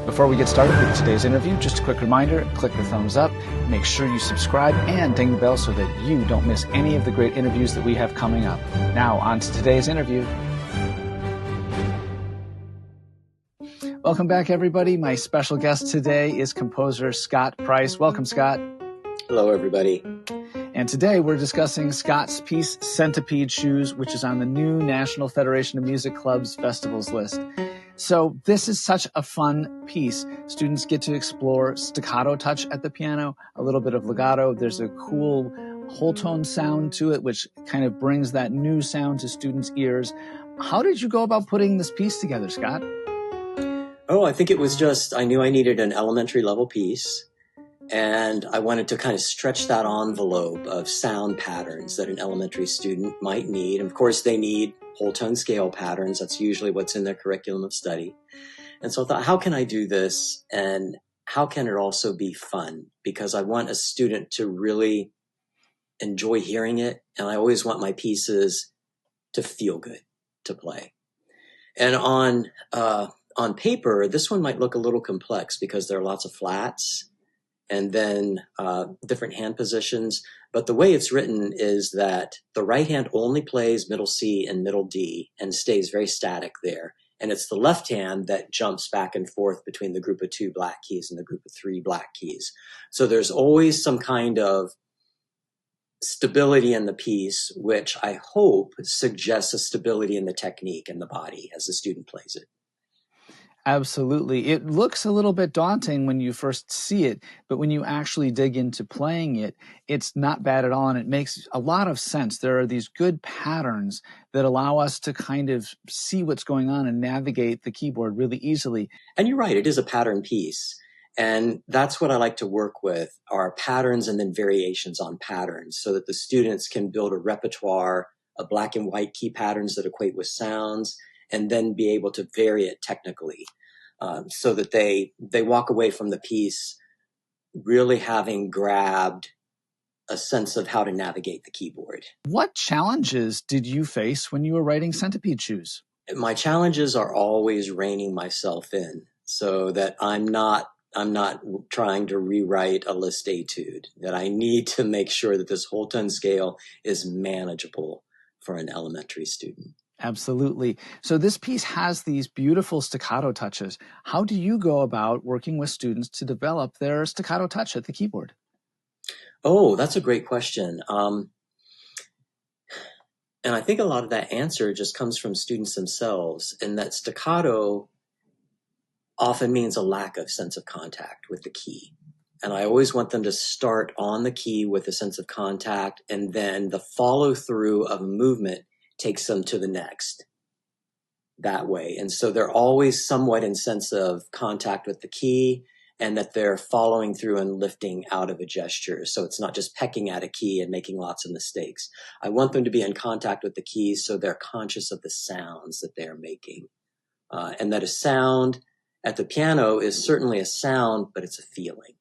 Before we get started with today's interview, just a quick reminder, click the thumbs up, make sure you subscribe and ding the bell so that you don't miss any of the great interviews that we have coming up. Now, on to today's interview. Welcome back, everybody. My special guest today is composer Scott Price. Welcome, Scott. Hello, everybody. And today we're discussing Scott's piece, Centipede Shoes, which is on the new National Federation of Music Clubs Festivals list. So this is such a fun piece. Students get to explore staccato touch at the piano, a little bit of legato. There's a cool whole tone sound to it, which kind of brings that new sound to students' ears. How did you go about putting this piece together, Scott? Oh, I think it was just, I knew I needed an elementary level piece, and I wanted to kind of stretch that envelope of sound patterns that an elementary student might need. And of course, they need whole tone scale patterns. That's usually what's in their curriculum of study. And so I thought, how can I do this? And how can it also be fun? Because I want a student to really enjoy hearing it. And I always want my pieces to feel good to play. And on paper, this one might look a little complex because there are lots of flats and then different hand positions. But the way it's written is that the right hand only plays middle C and middle D and stays very static there. And it's the left hand that jumps back and forth between the group of 2 black keys and the group of 3 black keys. So there's always some kind of stability in the piece, which I hope suggests a stability in the technique and the body as the student plays it. Absolutely. It looks a little bit daunting when you first see it, but when you actually dig into playing it, it's not bad at all, and it makes a lot of sense. There are these good patterns that allow us to kind of see what's going on and navigate the keyboard really easily. And you're right, it is a pattern piece. And that's what I like to work with, are patterns and then variations on patterns, so that the students can build a repertoire of black and white key patterns that equate with sounds, and then be able to vary it technically, so that they walk away from the piece really having grabbed a sense of how to navigate the keyboard. What challenges did you face when you were writing Centipede Shoes? My challenges are always reining myself in so that I'm not trying to rewrite a Liszt etude, that I need to make sure that this whole tone scale is manageable for an elementary student. Absolutely. So this piece has these beautiful staccato touches. How do you go about working with students to develop their staccato touch at the keyboard? Oh, that's a great question. And I think a lot of that answer just comes from students themselves, and that staccato often means a lack of sense of contact with the key. And I always want them to start on the key with a sense of contact, and then the follow through of a movement takes them to the next that way. And so they're always somewhat in sense of contact with the key, and that they're following through and lifting out of a gesture. So it's not just pecking at a key and making lots of mistakes. I want them to be in contact with the keys so they're conscious of the sounds that they're making. And that a sound at the piano is certainly a sound, but it's a feeling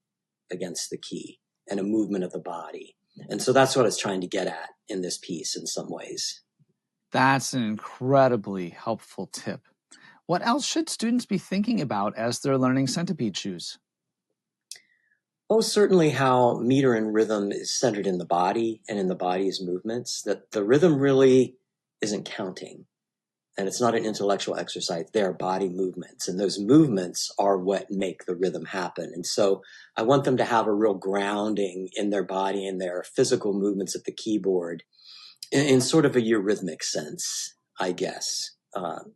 against the key and a movement of the body. And so that's what I was trying to get at in this piece in some ways. That's an incredibly helpful tip. What else should students be thinking about as they're learning Centipede Shoes? Oh, certainly how meter and rhythm is centered in the body and in the body's movements, that the rhythm really isn't counting. And it's not an intellectual exercise. They're body movements. And those movements are what make the rhythm happen. And so I want them to have a real grounding in their body and their physical movements at the keyboard in sort of a eurythmic sense, I guess,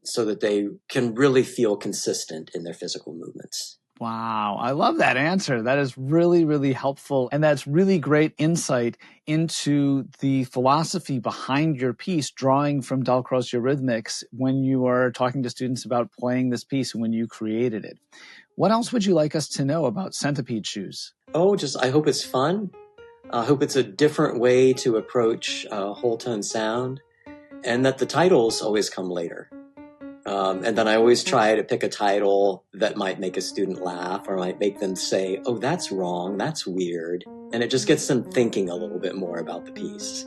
so that they can really feel consistent in their physical movements. Wow, I love that answer. That is really, really helpful. And that's really great insight into the philosophy behind your piece, drawing from Dalcroze Eurythmics when you are talking to students about playing this piece and when you created it. What else would you like us to know about Centipede Shoes? Oh, I hope it's fun. I hope it's a different way to approach whole tone sound, and that the titles always come later. And then I always try to pick a title that might make a student laugh or might make them say, oh, that's wrong, that's weird. And it just gets them thinking a little bit more about the piece.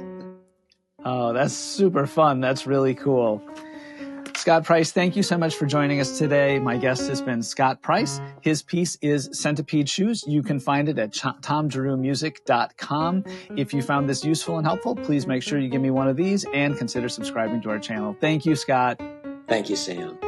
Oh, that's super fun. That's really cool. Scott Price, thank you so much for joining us today. My guest has been Scott Price. His piece is Centipede Shoes. You can find it at tomgirouxmusic.com. If you found this useful and helpful, please make sure you give me one of these and consider subscribing to our channel. Thank you, Scott. Thank you, Sam.